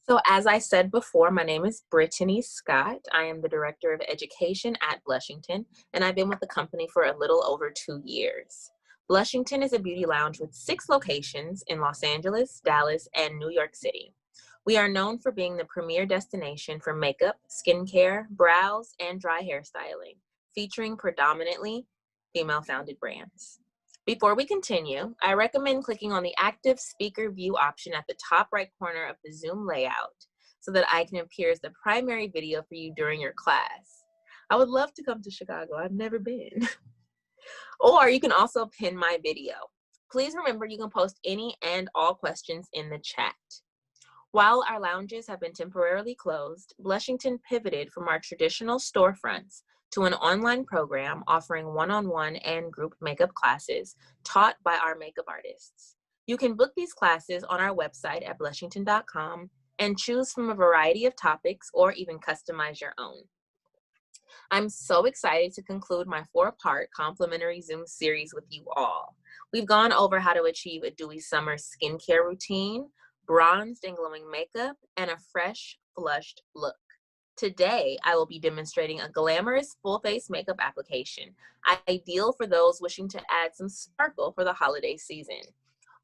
So as I said before, my name is Brittany Scott. I am the Director of Education at Blushington, and I've been with the company for a little over 2 years. Blushington is a beauty lounge with 6 locations in Los Angeles, Dallas, and New York City. We are known for being the premier destination for makeup, skincare, brows, and dry hair styling, featuring predominantly female-founded brands. Before we continue, I recommend clicking on the active speaker view option at the top right corner of the Zoom layout so that I can appear as the primary video for you during your class. I would love to come to Chicago. I've never been. Or you can also pin my video. Please remember you can post any and all questions in the chat. While our lounges have been temporarily closed, Blushington pivoted from our traditional storefronts to an online program offering one-on-one and group makeup classes taught by our makeup artists. You can book these classes on our website at blushington.com and choose from a variety of topics or even customize your own. I'm so excited to conclude my 4-part complimentary Zoom series with you all. We've gone over how to achieve a dewy summer skincare routine, bronzed and glowing makeup, and a fresh, flushed look. Today, I will be demonstrating a glamorous full-face makeup application, ideal for those wishing to add some sparkle for the holiday season.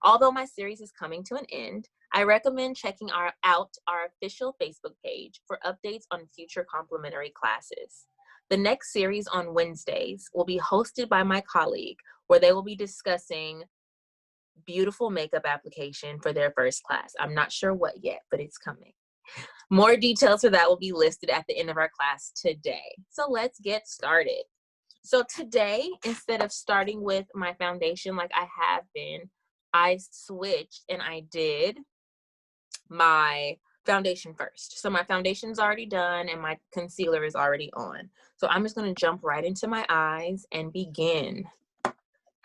Although my series is coming to an end, I recommend checking out our official Facebook page for updates on future complimentary classes. The next series on Wednesdays will be hosted by my colleague, where they will be discussing beautiful makeup application for their first class. I'm not sure what yet, but it's coming. More details for that will be listed at the end of our class today. So let's get started. So today, instead of starting with my foundation like I have been, I switched and I did my foundation first. So my foundation's already done and my concealer is already on. So I'm just going to jump right into my eyes and begin.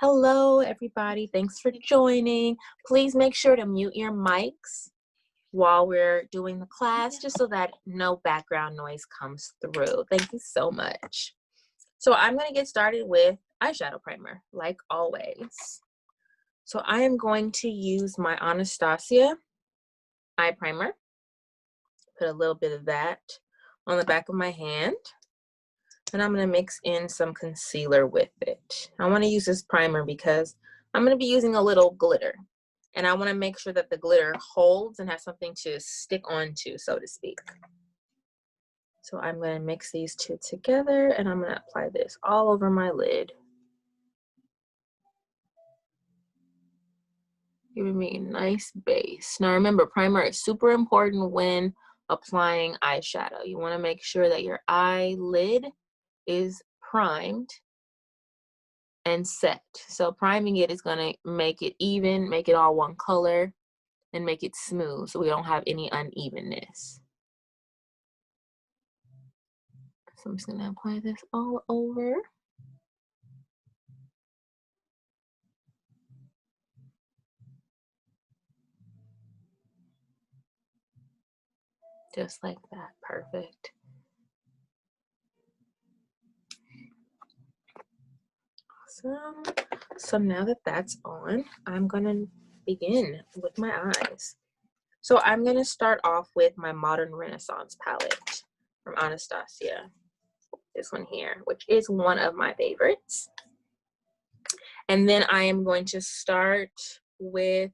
Hello, everybody. Thanks for joining. Please make sure to mute your mics while we're doing the class, just so that no background noise comes through. Thank you so much. So I'm going to get started with eyeshadow primer, like always. So I am going to use my Anastasia eye primer. Put a little bit of that on the back of my hand. And I'm going to mix in some concealer with it. I want to use this primer because I'm going to be using a little glitter. And I want to make sure that the glitter holds and has something to stick onto, so to speak. So I'm going to mix these two together and I'm going to apply this all over my lid. Giving me a nice base. Now remember, primer is super important when applying eyeshadow. You want to make sure that your eyelid is primed and set. So priming it is going to make it even, make it all one color, and make it smooth so we don't have any unevenness. So I'm just going to apply this all over. Just like that. Perfect. Awesome. So now that that's on, I'm going to begin with my eyes. So I'm going to start off with my Modern Renaissance palette from Anastasia. This one here, which is one of my favorites. And then I am going to start with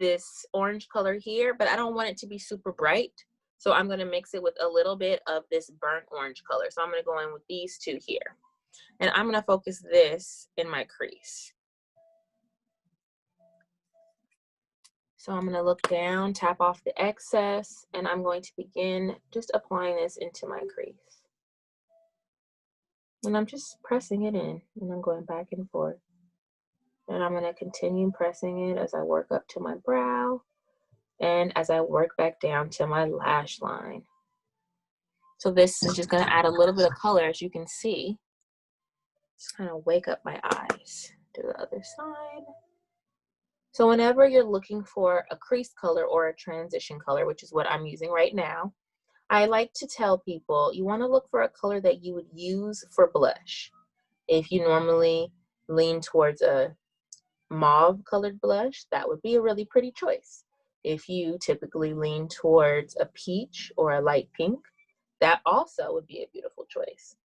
this orange color here, but I don't want it to be super bright. So I'm going to mix it with a little bit of this burnt orange color. So I'm going to go in with these two here. And I'm going to focus this in my crease. So I'm going to look down, tap off the excess, and I'm going to begin just applying this into my crease. And I'm just pressing it in, and I'm going back and forth. And I'm going to continue pressing it as I work up to my brow and as I work back down to my lash line. So this is just going to add a little bit of color, as you can see. Just kind of wake up my eyes. Do the other side. So whenever you're looking for a crease color or a transition color, which is what I'm using right now, I like to tell people you want to look for a color that you would use for blush. If you normally lean towards a mauve colored blush, that would be a really pretty choice. If you typically lean towards a peach or a light pink, that also would be a beautiful choice.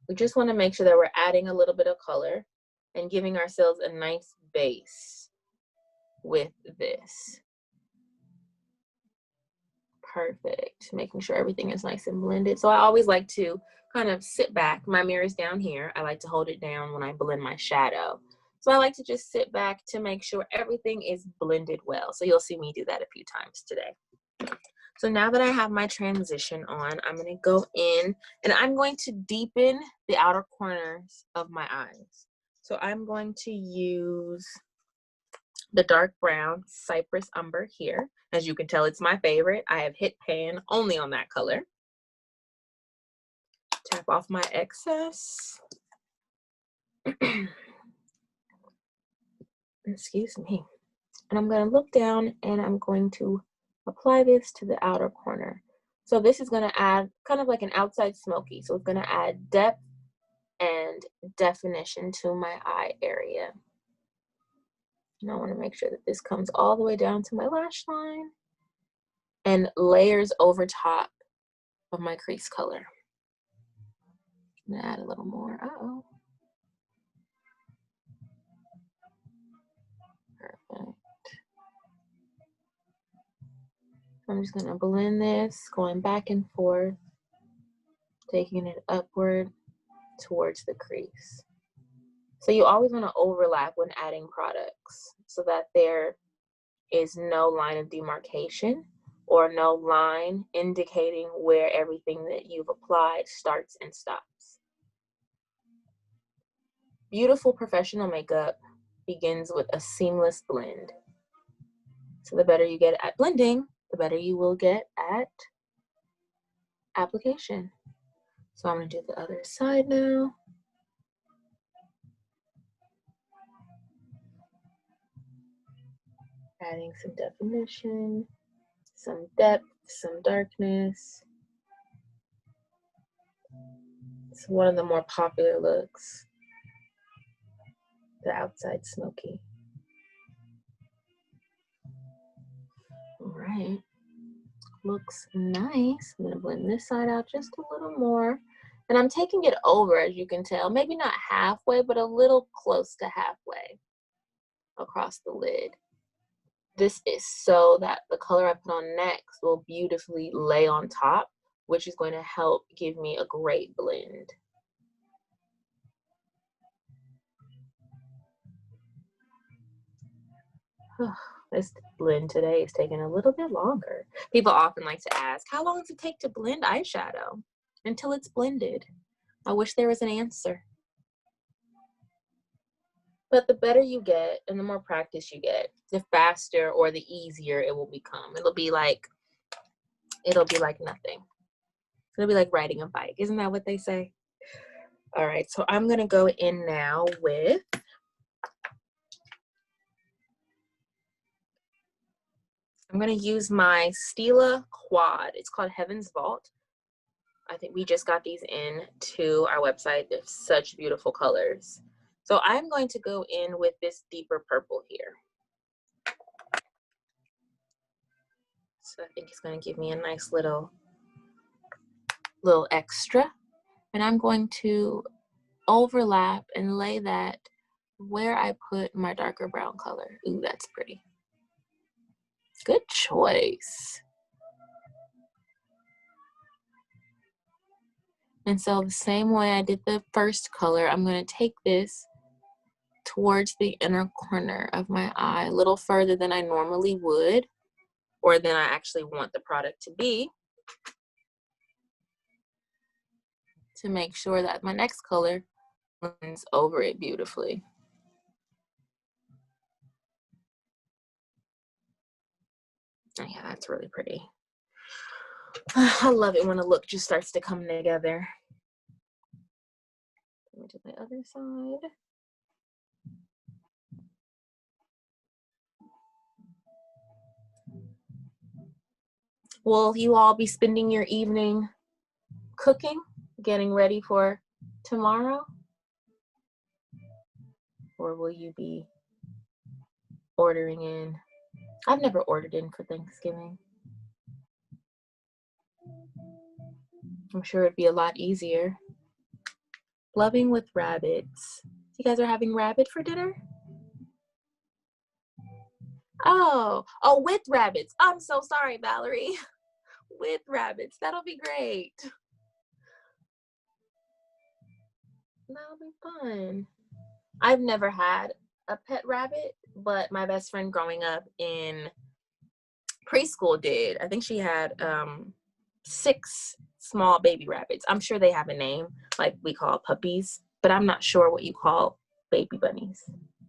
We just want to make sure that we're adding a little bit of color and giving ourselves a nice base with this. Perfect. Making sure everything is nice and blended. So I always like to kind of sit back. My mirror is down here. I like to hold it down when I blend my shadow. So I like to just sit back to make sure everything is blended well. So you'll see me do that a few times today. So now that I have my transition on, I'm going to go in and I'm going to deepen the outer corners of my eyes. So I'm going to use the dark brown Cypress Umber here. As you can tell, it's my favorite. I have hit pan only on that color. Tap off my excess. Excuse me. And I'm going to look down and I'm going to apply this to the outer corner. So this is going to add kind of like an outside smoky. So it's going to add depth and definition to my eye area. And I want to make sure that this comes all the way down to my lash line and layers over top of my crease color. I'm going to add a little more. Uh-oh. Perfect. I'm just going to blend this, going back and forth, taking it upward towards the crease. So you always want to overlap when adding products so that there is no line of demarcation or no line indicating where everything that you've applied starts and stops. Beautiful professional makeup begins with a seamless blend. So the better you get at blending, the better you will get at application. So I'm going to do the other side now. Adding some definition, some depth, some darkness. It's one of the more popular looks, the outside smoky. All right, looks nice. I'm gonna blend this side out just a little more. And I'm taking it over, as you can tell, maybe not halfway, but a little close to halfway across the lid. This is so that the color I put on next will beautifully lay on top, which is going to help give me a great blend. This blend today is taking a little bit longer. People often like to ask, how long does it take to blend eyeshadow? Until it's blended. I wish there was an answer. But the better you get and the more practice you get, the faster or the easier it will become. It'll be like nothing. It'll be like riding a bike. Isn't that what they say? All right, so I'm gonna go in now with I'm gonna use my Stila Quad. It's called Heaven's Vault. I think we just got these in to our website. They're such beautiful colors. So I'm going to go in with this deeper purple here. So I think it's going to give me a nice little extra. And I'm going to overlap and lay that where I put my darker brown color. Ooh, that's pretty. Good choice. And so the same way I did the first color, I'm going to take this towards the inner corner of my eye, a little further than I normally would, or than I actually want the product to be, to make sure that my next color blends over it beautifully. Oh, yeah, that's really pretty. I love it when a look just starts to come together. Let me do my other side. Will you all be spending your evening cooking, getting ready for tomorrow? Or will you be ordering in I've never ordered in for Thanksgiving. I'm sure it'd be a lot easier. Loving with rabbits. You guys are having rabbit for dinner? Oh, with rabbits. I'm so sorry, Valerie. With rabbits. That'll be great. That'll be fun. I've never had a pet rabbit, but my best friend growing up in preschool did. I think she had 6 small baby rabbits. I'm sure they have a name, like we call puppies, but I'm not sure what you call baby bunnies.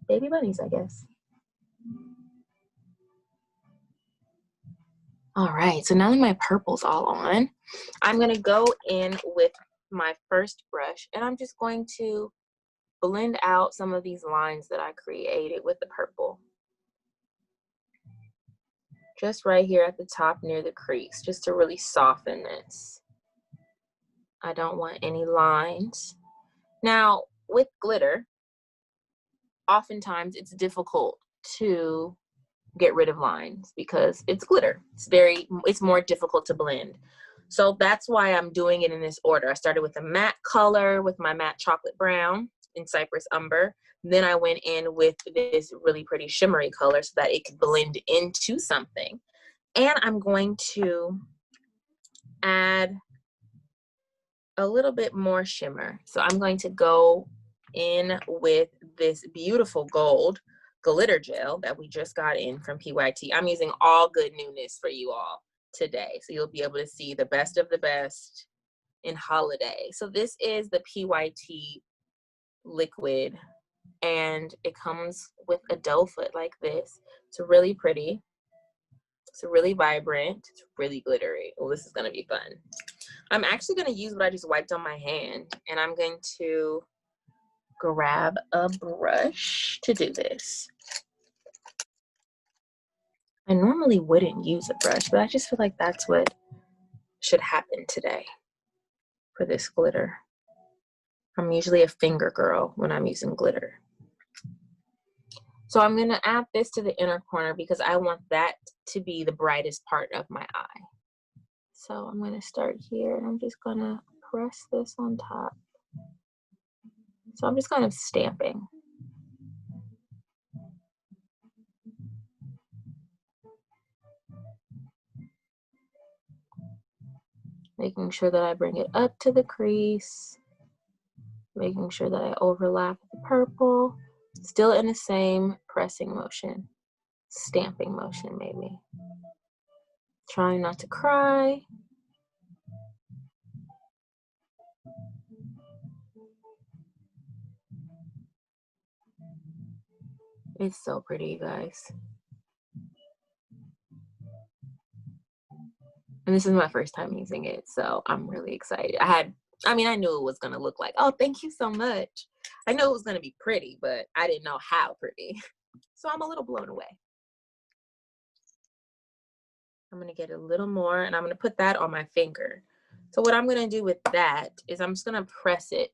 Baby bunnies, I guess. All right, so now that my purple's all on, I'm gonna go in with my first brush, and I'm just going to blend out some of these lines that I created with the purple. Just right here at the top near the crease, just to really soften this. I don't want any lines. Now, with glitter, oftentimes it's difficult to get rid of lines because it's glitter. It's more difficult to blend. So that's why I'm doing it in this order. I started with a matte color with my matte chocolate brown in Cypress Umber. Then I went in with this really pretty shimmery color so that it could blend into something. And I'm going to add a little bit more shimmer. So I'm going to go in with this beautiful gold glitter gel that we just got in from PYT. I'm using all good newness for you all today, so you'll be able to see the best of the best in holiday. So this is the PYT liquid, and it comes with a doe foot like this. It's really pretty. It's really vibrant. It's really glittery. Oh, this is gonna be fun. I'm actually gonna use what I just wiped on my hand, and I'm going to grab a brush to do this. I normally wouldn't use a brush, but I just feel like that's what should happen today for this glitter. I'm usually a finger girl when I'm using glitter. So I'm gonna add this to the inner corner because I want that to be the brightest part of my eye. So I'm gonna start here, and I'm just gonna press this on top. So I'm just kind of stamping. Making sure that I bring it up to the crease. Making sure that I overlap the purple. Still in the same pressing motion. Stamping motion, maybe. Trying not to cry. It's so pretty, you guys. And this is my first time using it, so I'm really excited. I knew it was gonna look like, oh, thank you so much. I knew it was gonna be pretty, but I didn't know how pretty. So I'm a little blown away. I'm gonna get a little more, and I'm gonna put that on my finger. So what I'm gonna do with that is I'm just gonna press it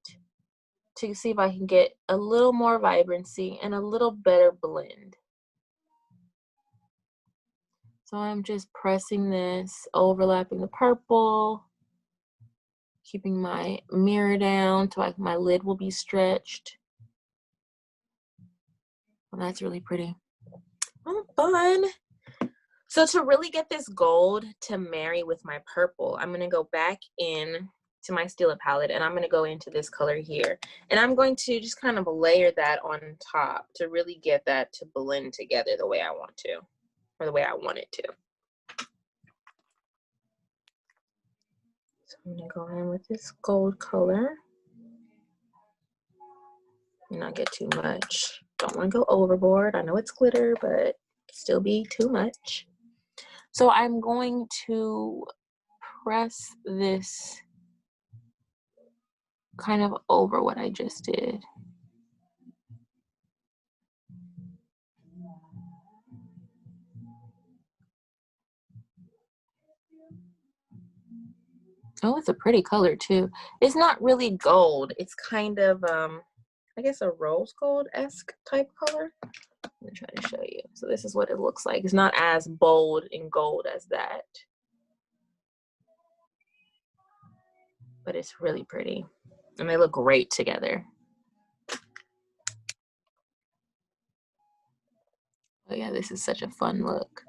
to see if I can get a little more vibrancy and a little better blend. So I'm just pressing this, overlapping the purple, keeping my mirror down so my lid will be stretched. Well, that's really pretty. Oh, fun. So to really get this gold to marry with my purple, I'm gonna go back in to my Stila palette, and I'm gonna go into this color here. And I'm going to just kind of layer that on top to really get that to blend together the way I want to, or the way I want it to. So I'm gonna go in with this gold color. And not get too much. Don't wanna go overboard. I know it's glitter, but still be too much. So I'm going to press this kind of over what I just did. Oh, it's a pretty color too. It's not really gold. It's kind of, I guess a rose gold-esque type color. I'm gonna try to show you. So this is what it looks like. It's not as bold in gold as that, but it's really pretty. And they look great together. Oh yeah, this is such a fun look.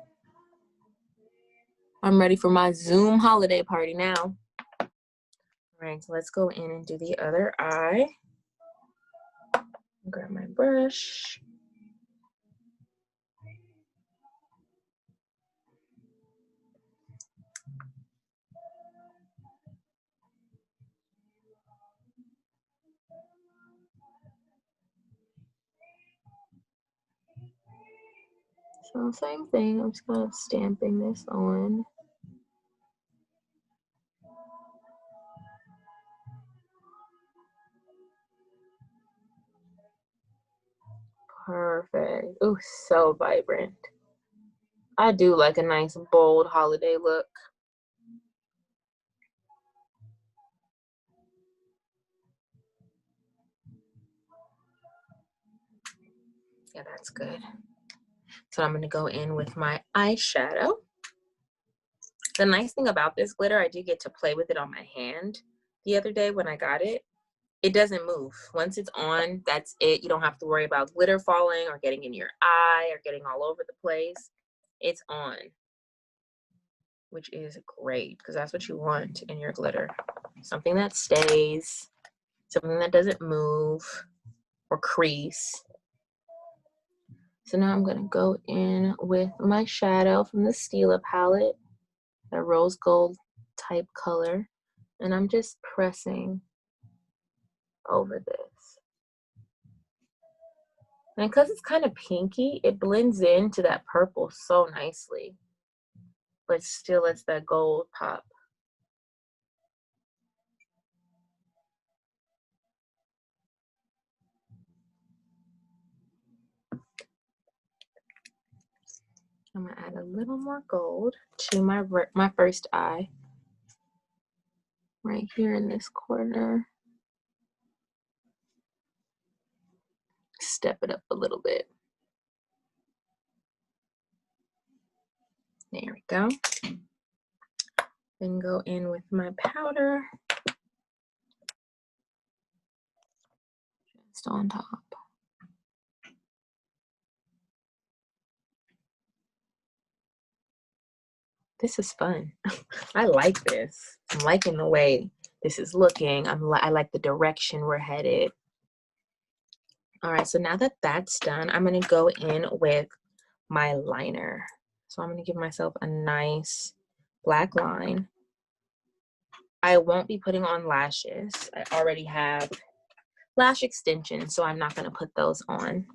I'm ready for my Zoom holiday party now. All right, so let's go in and do the other eye. Grab my brush. So same thing, I'm just kind of stamping this on. Perfect. Ooh, so vibrant. I do like a nice bold holiday look. Yeah, that's good. So I'm gonna go in with my eyeshadow. The nice thing about this glitter, I did get to play with it on my hand the other day when I got it. It doesn't move. Once it's on, that's it. You don't have to worry about glitter falling or getting in your eye or getting all over the place. It's on, which is great because that's what you want in your glitter. Something that stays, something that doesn't move or crease. So now I'm gonna go in with my shadow from the Stila palette, a rose gold type color, and I'm just pressing over this. And because it's kind of pinky, it blends into that purple so nicely, but still lets that gold pop. I'm gonna add a little more gold to my first eye, right here in this corner. Step it up a little bit. There we go. Then go in with my powder, just on top. This is fun. I like this. I'm liking the way this is looking. I like the direction we're headed. All right, so now that that's done, I'm gonna go in with my liner. So I'm gonna give myself a nice black line. I won't be putting on lashes. I already have lash extensions, so I'm not gonna put those on.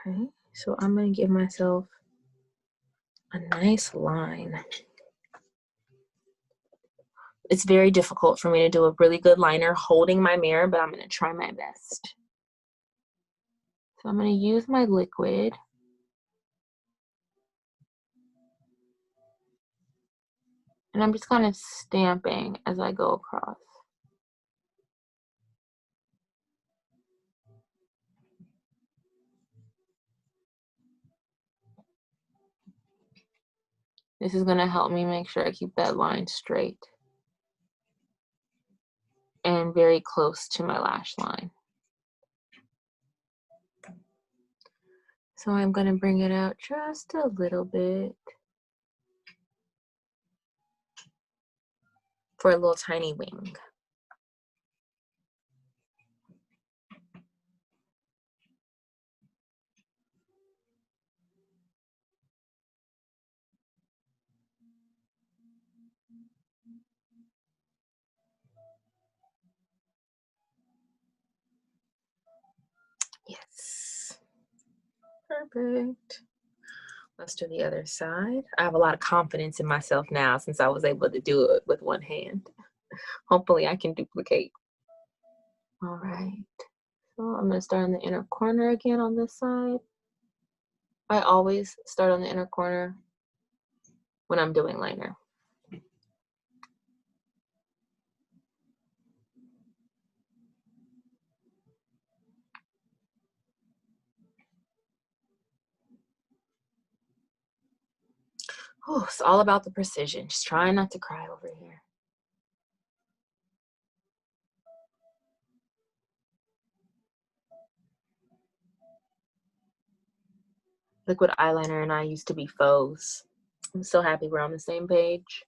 Okay, so I'm gonna give myself a nice line. It's very difficult for me to do a really good liner holding my mirror, but I'm gonna try my best. So I'm gonna use my liquid. And I'm just kind of stamping as I go across. This is gonna help me make sure I keep that line straight and very close to my lash line. So I'm gonna bring it out just a little bit for a little tiny wing. Yes, perfect. Let's do the other side. I have a lot of confidence in myself now since I was able to do it with one hand. Hopefully I can duplicate. All right, so I'm gonna start on the inner corner again on this side. I always start on the inner corner when I'm doing liner. Oh, it's all about the precision. Just trying not to cry over here. Liquid eyeliner and I used to be foes. I'm so happy we're on the same page.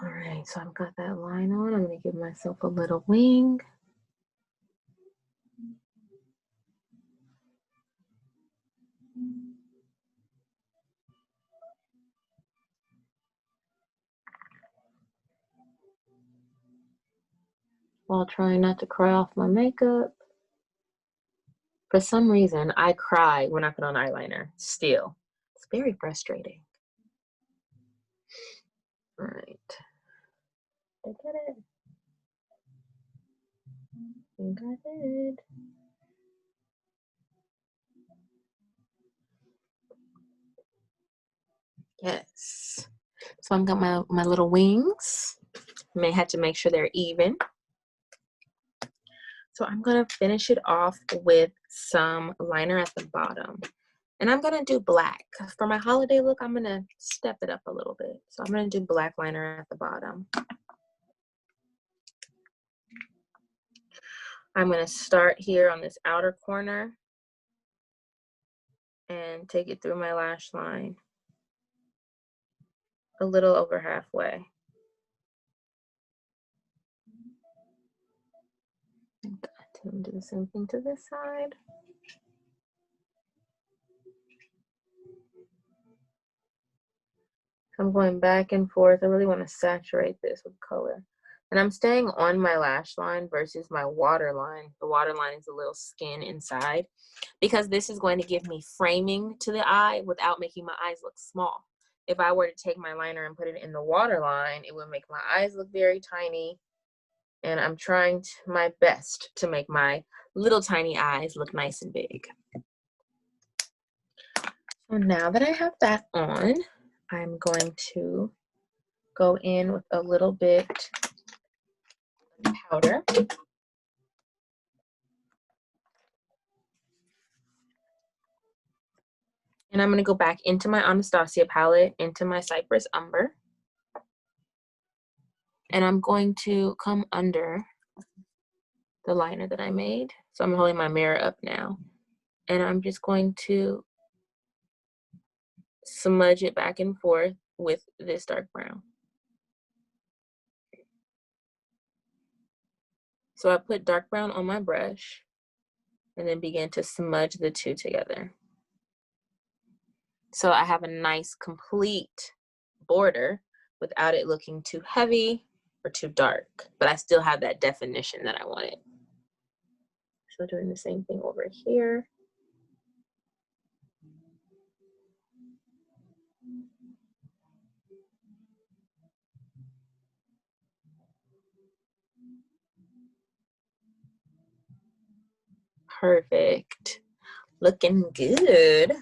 All right, so I've got that line on. I'm gonna give myself a little wing. While trying not to cry off my makeup. For some reason, I cry when I put on eyeliner, still. It's very frustrating. All right. I get it. I think I did. Yes. So I've got my little wings. May have to make sure they're even. So I'm gonna finish it off with some liner at the bottom. And I'm gonna do black. For my holiday look, I'm gonna step it up a little bit. So I'm gonna do black liner at the bottom. I'm gonna start here on this outer corner and take it through my lash line a little over halfway. And do the same thing to this side. I'm going back and forth. I really want to saturate this with color. And I'm staying on my lash line versus my waterline. The waterline is a little skin inside because this is going to give me framing to the eye without making my eyes look small. If I were to take my liner and put it in the waterline, it would make my eyes look very tiny. And I'm trying my best to make my little tiny eyes look nice and big. So now that I have that on, I'm going to go in with a little bit of powder. And I'm going to go back into my Anastasia palette, into my Cypress Umber. And I'm going to come under the liner that I made. So I'm holding my mirror up now. And I'm just going to smudge it back and forth with this dark brown. So I put dark brown on my brush and then began to smudge the two together. So I have a nice complete border without it looking too heavy or too dark, but I still have that definition that I wanted. So doing the same thing over here. Perfect. Looking good.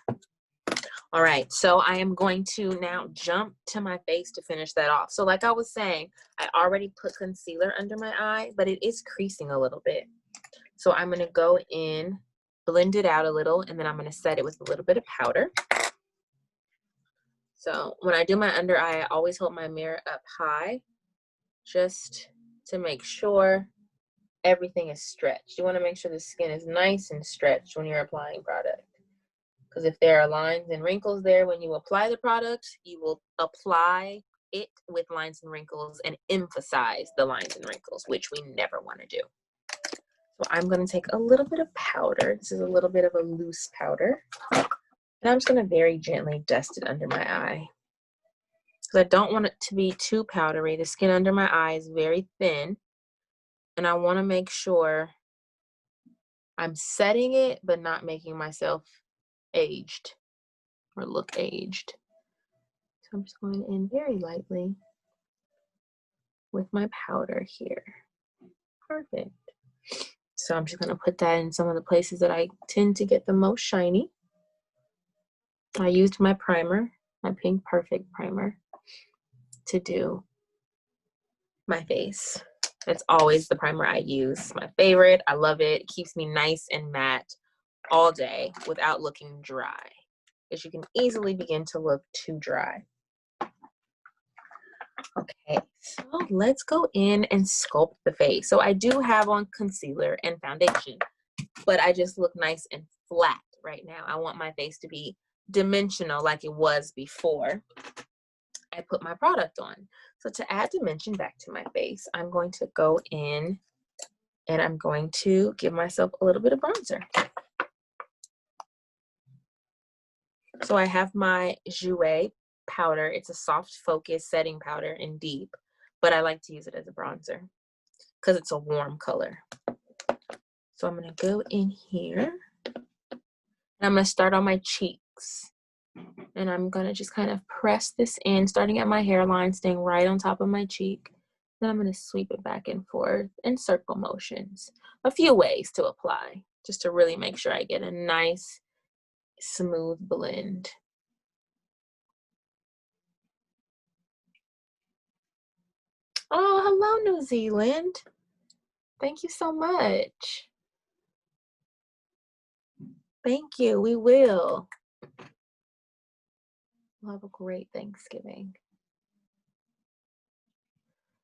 All right, so I am going to now jump to my face to finish that off. So like I was saying, I already put concealer under my eye, but it is creasing a little bit. So I'm gonna go in, blend it out a little, and then I'm gonna set it with a little bit of powder. So when I do my under eye, I always hold my mirror up high just to make sure everything is stretched. You wanna make sure the skin is nice and stretched when you're applying product. Because if there are lines and wrinkles there when you apply the product, you will apply it with lines and wrinkles and emphasize the lines and wrinkles, which we never want to do. So I'm going to take a little bit of powder. This is a little bit of a loose powder. And I'm just going to very gently dust it under my eye. Because I don't want it to be too powdery. The skin under my eye is very thin. And I want to make sure I'm setting it, but not making myself aged or look aged. So I'm just going in very lightly with my powder here. Perfect. So I'm just going to put that in some of the places that I tend to get the most shiny. I used my primer, my Pink Perfect primer, to do my face. That's always the primer I use. My favorite. I love it. It keeps me nice and matte all day without looking dry, because you can easily begin to look too dry. Okay, so let's go in and sculpt the face. So I do have on concealer and foundation, but I just look nice and flat right now. I want my face to be dimensional like it was before I put my product on. So to add dimension back to my face, I'm going to go in and I'm going to give myself a little bit of bronzer. So I have my Jouer powder. It's a soft focus setting powder in deep, but I like to use it as a bronzer because it's a warm color. So I'm going to go in here and I'm going to start on my cheeks. And I'm going to just kind of press this in, starting at my hairline, staying right on top of my cheek. Then I'm going to sweep it back and forth in circle motions. A few ways to apply, just to really make sure I get a nice, smooth blend. Oh, hello, New Zealand. Thank you so much. Thank you. We will. We'll have a great Thanksgiving.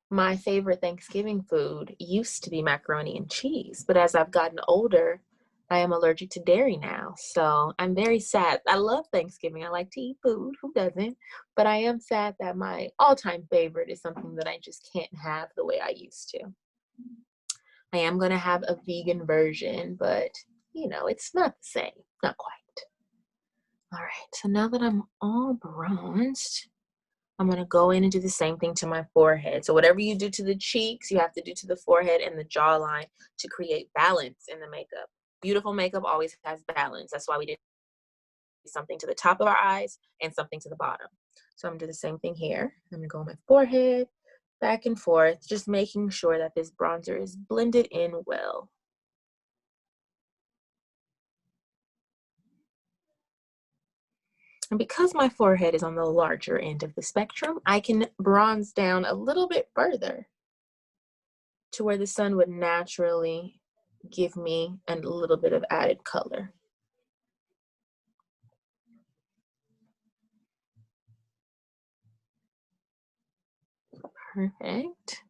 My favorite Thanksgiving food used to be macaroni and cheese, but as I've gotten older, I am allergic to dairy now. So I'm very sad. I love Thanksgiving. I like to eat food. Who doesn't? But I am sad that my all-time favorite is something that I just can't have the way I used to. I am going to have a vegan version, but you know, it's not the same. Not quite. All right, so now that I'm all bronzed, I'm going to go in and do the same thing to my forehead. So whatever you do to the cheeks, you have to do to the forehead and the jawline to create balance in the makeup. Beautiful makeup always has balance. That's why we did something to the top of our eyes and something to the bottom. So I'm going to do the same thing here. I'm going to go on my forehead, back and forth, just making sure that this bronzer is blended in well. And because my forehead is on the larger end of the spectrum, I can bronze down a little bit further to where the sun would naturally give me a little bit of added color. Perfect.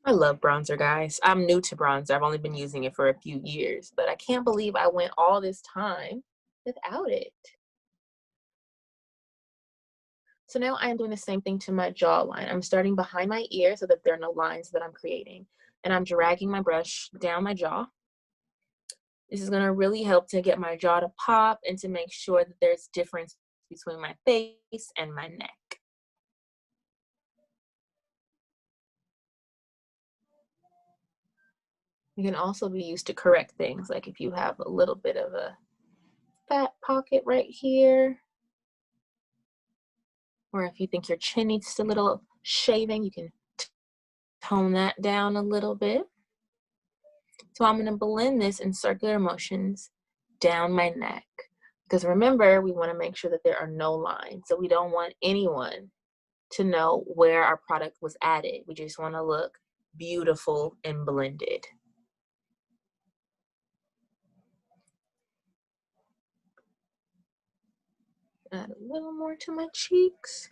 I love bronzer, guys. I'm new to bronzer. I've only been using it for a few years, but I can't believe I went all this time without it. So now I am doing the same thing to my jawline. I'm starting behind my ear so that there are no lines that I'm creating. And I'm dragging my brush down my jaw. This is going to really help to get my jaw to pop and to make sure that there's difference between my face and my neck. You can also be used to correct things, like if you have a little bit of a fat pocket right here, or if you think your chin needs a little shaving, you can tone that down a little bit. So I'm going to blend this in circular motions down my neck. Because remember, we want to make sure that there are no lines. So we don't want anyone to know where our product was added. We just want to look beautiful and blended. Add a little more to my cheeks.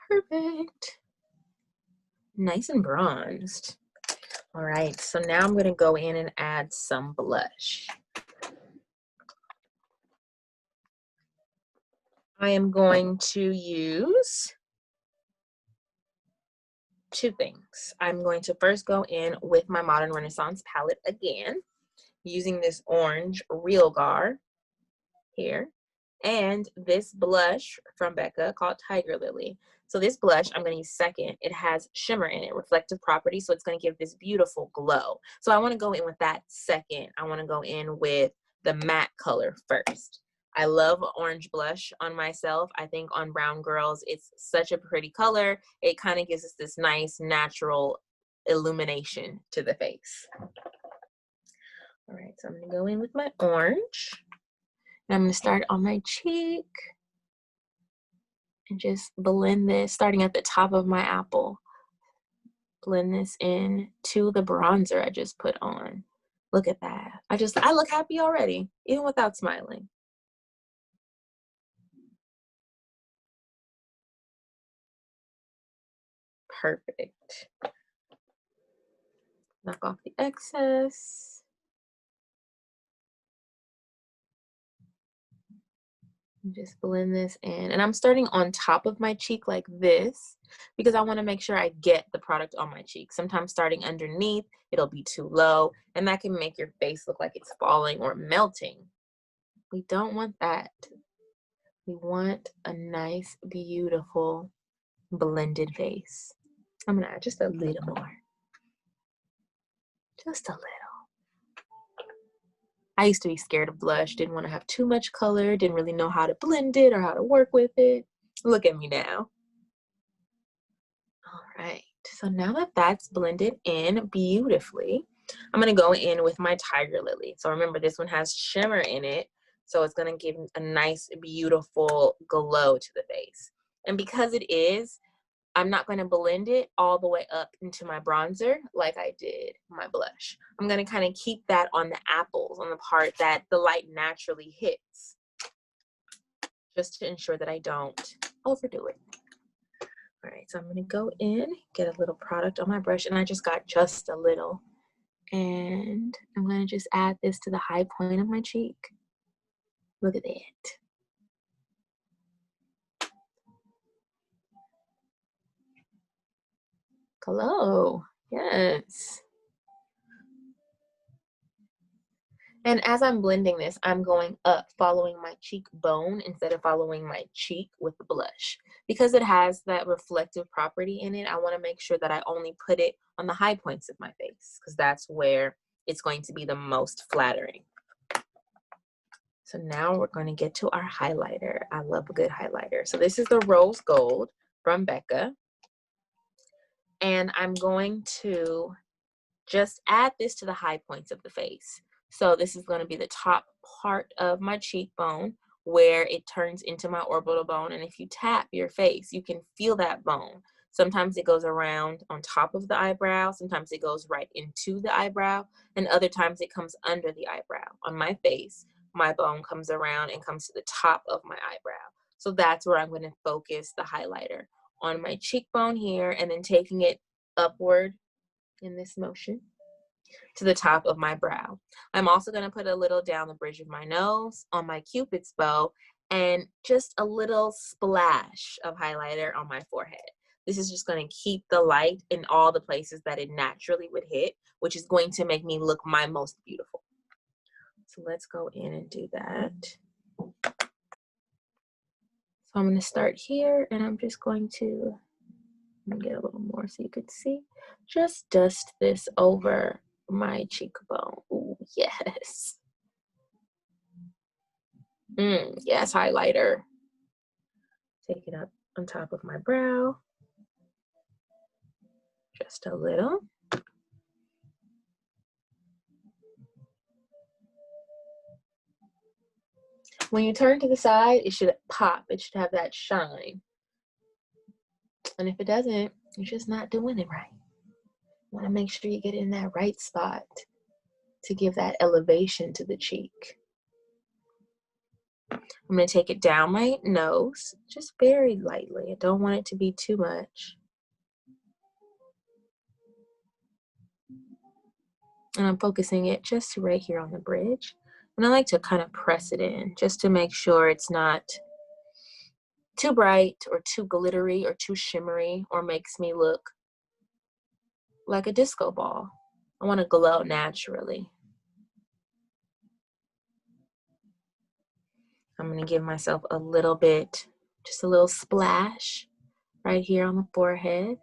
Perfect. Nice and bronzed. All right, so now I'm going to go in and add some blush. I am going to use two things. I'm going to first go in with my Modern Renaissance palette again, using this orange Real Gar here, and this blush from Becca called Tiger Lily. So this blush I'm going to use second. It has shimmer in it, reflective property, so it's going to give this beautiful glow. So I want to go in with that second. I want to go in with the matte color first. I love orange blush on myself. I think on brown girls, it's such a pretty color. It kind of gives us this nice natural illumination to the face. All right, so I'm going to go in with my orange. And I'm going to start on my cheek. And just blend this, starting at the top of my apple. Blend this in to the bronzer I just put on. Look at that. I look happy already, even without smiling. Perfect. Knock off the excess. And just blend this in. And I'm starting on top of my cheek like this because I want to make sure I get the product on my cheek. Sometimes starting underneath, it'll be too low, and that can make your face look like it's falling or melting. We don't want that. We want a nice, beautiful, blended face. I'm gonna add just a little more. Just a little. I used to be scared of blush, didn't want to have too much color, didn't really know how to blend it or how to work with it. Look at me now. All right, so now that that's blended in beautifully, I'm gonna go in with my Tiger Lily. So remember, this one has shimmer in it, so it's gonna give a nice, beautiful glow to the face. And because it is, I'm not going to blend it all the way up into my bronzer like I did my blush. I'm going to kind of keep that on the apples, on the part that the light naturally hits, just to ensure that I don't overdo it. All right, so I'm going to go in, get a little product on my brush, and I just got just a little. And I'm going to just add this to the high point of my cheek. Look at that. Glow, yes. And as I'm blending this, I'm going up, following my cheekbone instead of following my cheek with the blush. Because it has that reflective property in it, I want to make sure that I only put it on the high points of my face, because that's where it's going to be the most flattering. So now we're going to get to our highlighter. I love a good highlighter. So this is the Rose Gold from Becca. And I'm going to just add this to the high points of the face. So this is going to be the top part of my cheekbone where it turns into my orbital bone. And if you tap your face, you can feel that bone. Sometimes it goes around on top of the eyebrow. Sometimes it goes right into the eyebrow. And other times it comes under the eyebrow. On my face, my bone comes around and comes to the top of my eyebrow. So that's where I'm going to focus the highlighter, on my cheekbone here, and then taking it upward in this motion to the top of my brow. I'm also going to put a little down the bridge of my nose, on my Cupid's bow, and just a little splash of highlighter on my forehead. This is just going to keep the light in all the places that it naturally would hit, which is going to make me look my most beautiful. So let's go in and do that. So I'm going to start here, and I'm just going to get a little more so you could see. Just dust this over my cheekbone. Ooh, yes. Yes, highlighter. Take it up on top of my brow. Just a little. When you turn to the side, it should pop. It should have that shine. And if it doesn't, you're just not doing it right. You want to make sure you get in that right spot to give that elevation to the cheek. I'm going to take it down my nose, just very lightly. I don't want it to be too much. And I'm focusing it just right here on the bridge. And I like to kind of press it in just to make sure it's not too bright or too glittery or too shimmery or makes me look like a disco ball. I want to glow naturally. I'm going to give myself a little bit, just a little splash right here on the forehead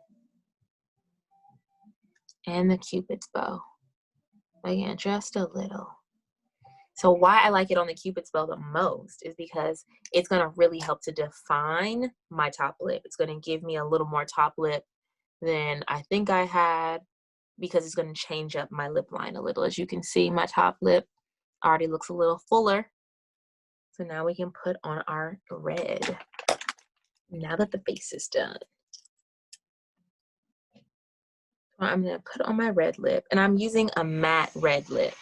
and the Cupid's bow. Again, just a little. So why I like it on the Cupid's bow the most is because it's going to really help to define my top lip. It's going to give me a little more top lip than I think I had, because it's going to change up my lip line a little. As you can see, my top lip already looks a little fuller. So now we can put on our red. Now that the face is done, I'm going to put on my red lip, and I'm using a matte red lip.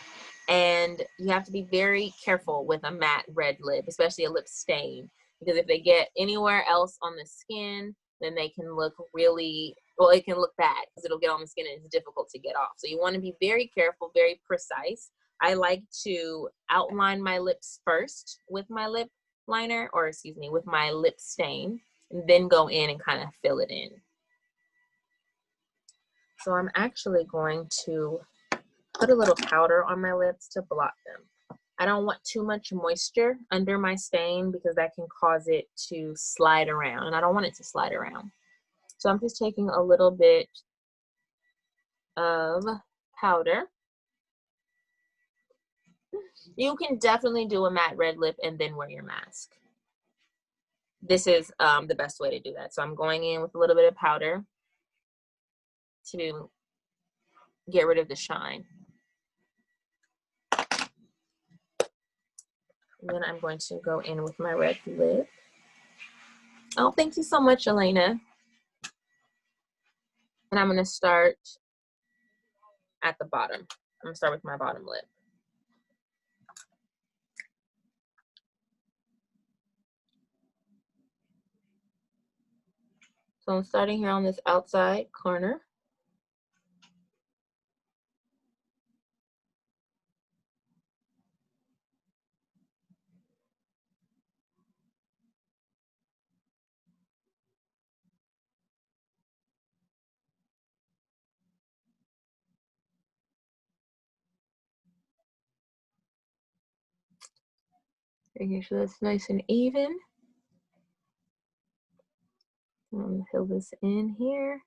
And you have to be very careful with a matte red lip, especially a lip stain, because if they get anywhere else on the skin, then they can look really, well, it can look bad because it'll get on the skin and it's difficult to get off. So you want to be very careful, very precise. I like to outline my lips first with my lip liner, or excuse me, with my lip stain, and then go in and kind of fill it in. So I'm actually going to put a little powder on my lips to blot them. I don't want too much moisture under my stain because that can cause it to slide around, and I don't want it to slide around. So I'm just taking a little bit of powder. You can definitely do a matte red lip and then wear your mask. This is the best way to do that. So I'm going in with a little bit of powder to get rid of the shine. And then I'm going to go in with my red lip. Oh, thank you so much, Elena. And I'm going to start at the bottom. I'm going to start with my bottom lip. So I'm starting here on this outside corner. Making sure that's nice and even. I'm going to fill this in here.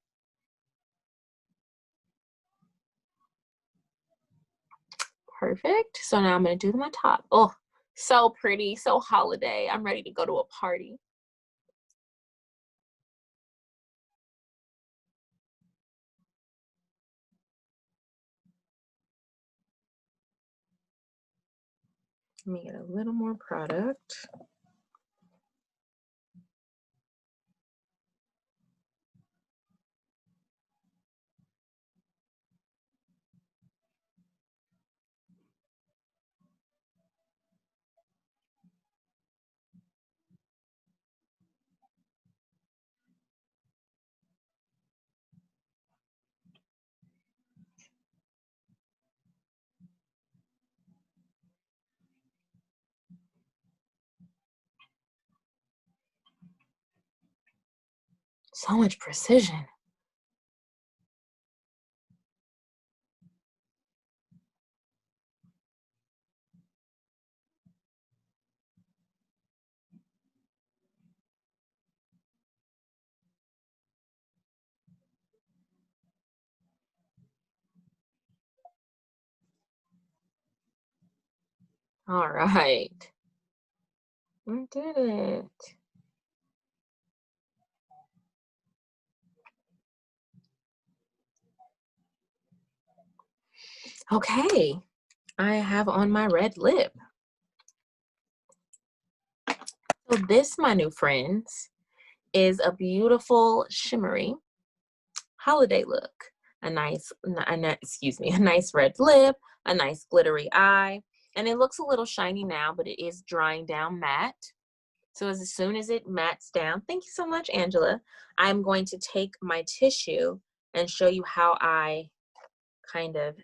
Perfect. So now I'm going to do my top. Oh, so pretty, so holiday. I'm ready to go to a party. Let me get a little more product. So much precision. All right. We did it. Okay. I have on my red lip. So this, my new friends, is a beautiful shimmery holiday look. A nice red lip, a nice glittery eye, and it looks a little shiny now, but it is drying down matte. So as soon as it mattes down, thank you so much, Angela, I'm going to take my tissue and show you how I kind of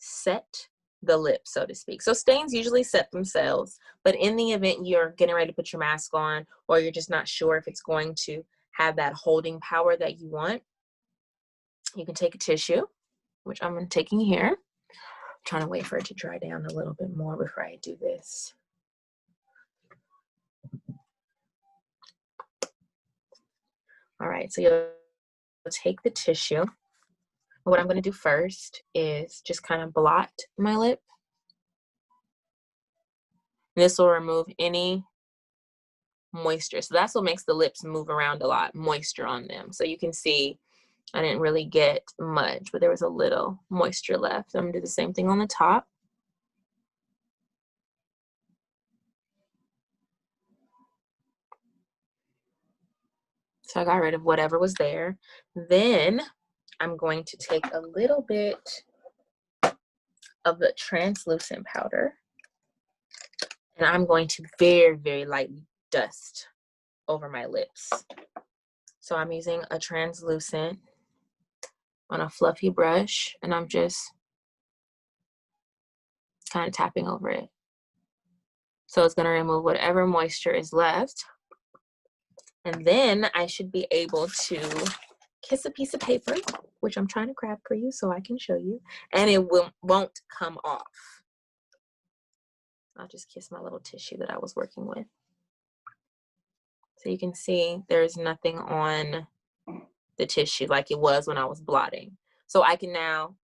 set the lip, so to speak. So stains usually set themselves, but in the event you're getting ready to put your mask on, or you're just not sure if it's going to have that holding power that you want, you can take a tissue, which I'm taking here. I'm trying to wait for it to dry down a little bit more before I do this. All right, so you'll take the tissue. What I'm going to do first is just kind of blot my lip. This will remove any moisture. So that's what makes the lips move around a lot, moisture on them. So you can see I didn't really get much, but there was a little moisture left. I'm going to do the same thing on the top. So I got rid of whatever was there. Then I'm going to take a little bit of the translucent powder, and I'm going to very, very lightly dust over my lips. So I'm using a translucent on a fluffy brush, and I'm just kind of tapping over it. So it's going to remove whatever moisture is left. And then I should be able to kiss a piece of paper, which I'm trying to grab for you so I can show you, and it won't come off. I'll just kiss my little tissue that I was working with. So you can see there's nothing on the tissue like it was when I was blotting. So I can now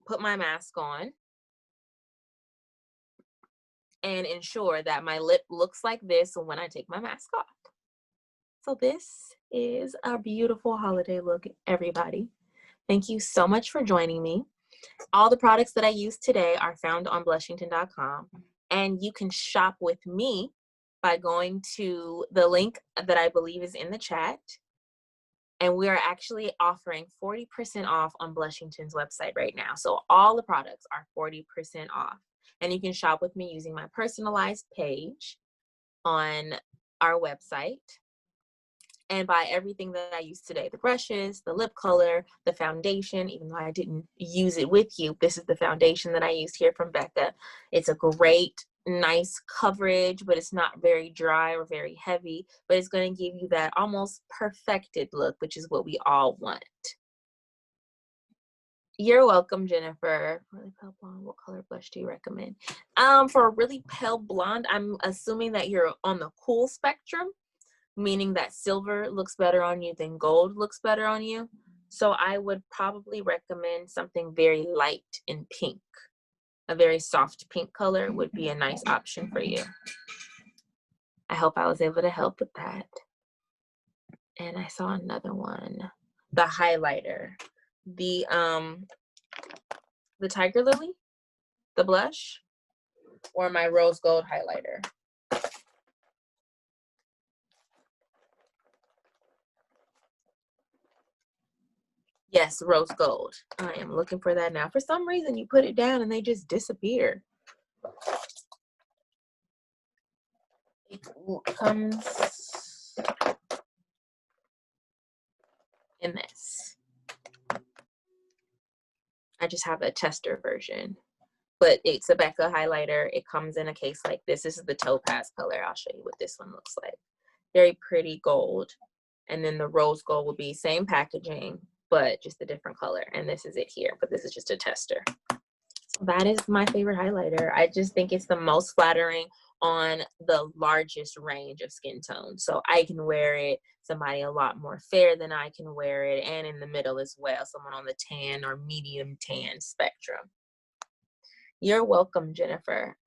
put my mask on and ensure that my lip looks like this when I take my mask off. So this is a beautiful holiday look, everybody. Thank you so much for joining me. All the products that I used today are found on blushington.com, and you can shop with me by going to the link that I believe is in the chat. And we are actually offering 40% off on Blushington's website right now. So all the products are 40% off. And you can shop with me using my personalized page on our website and buy everything that I used today. The brushes, the lip color, the foundation, even though I didn't use it with you. This is the foundation that I used here from Becca. It's a great, nice coverage, but it's not very dry or very heavy, but it's going to give you that almost perfected look, which is what we all want. You're welcome, Jennifer. Really pale blonde, what color blush do you recommend? For a really pale blonde, I'm assuming that you're on the cool spectrum, meaning that silver looks better on you than gold looks better on you. So I would probably recommend something very light in pink. A very soft pink color would be a nice option for you. I hope I was able to help with that. And I saw another one, the highlighter, the Tiger Lily, the blush, or my rose gold highlighter. Yes, rose gold. I am looking for that now. For some reason, you put it down and they just disappear. It comes in this. I just have a tester version, but it's a Becca highlighter. It comes in a case like this. This is the topaz color. I'll show you what this one looks like. Very pretty gold. And then the rose gold will be same packaging, but just a different color. And this is it here, but this is just a tester. So that is my favorite highlighter. I just think it's the most flattering on the largest range of skin tones. So I can wear it, somebody a lot more fair than I can wear it, and in the middle as well, someone on the tan or medium tan spectrum. You're welcome, Jennifer.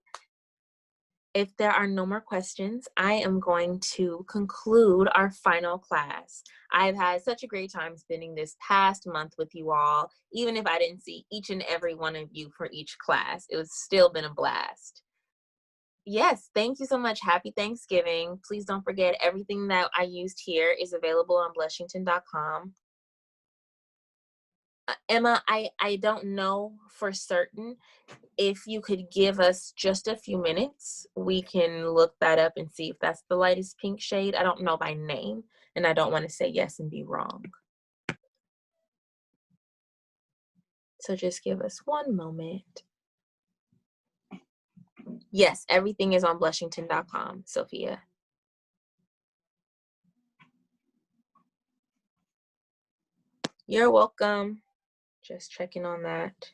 If there are no more questions, I am going to conclude our final class. I've had such a great time spending this past month with you all. Even if I didn't see each and every one of you for each class, it was still been a blast. Yes, thank you so much. Happy Thanksgiving. Please don't forget, everything that I used here is available on blushington.com. Emma, I don't know for certain. If you could give us just a few minutes, we can look that up and see if that's the lightest pink shade. I don't know by name, and I don't want to say yes and be wrong. So just give us one moment. Yes, everything is on blushington.com, Sophia. You're welcome. Just checking on that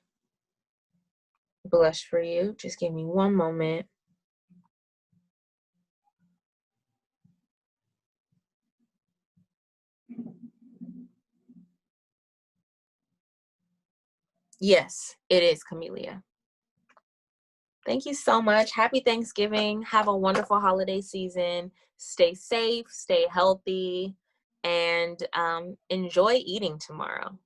blush for you. Just give me one moment. Yes, it is Camellia. Thank you so much. Happy Thanksgiving. Have a wonderful holiday season. Stay safe, stay healthy, and enjoy eating tomorrow.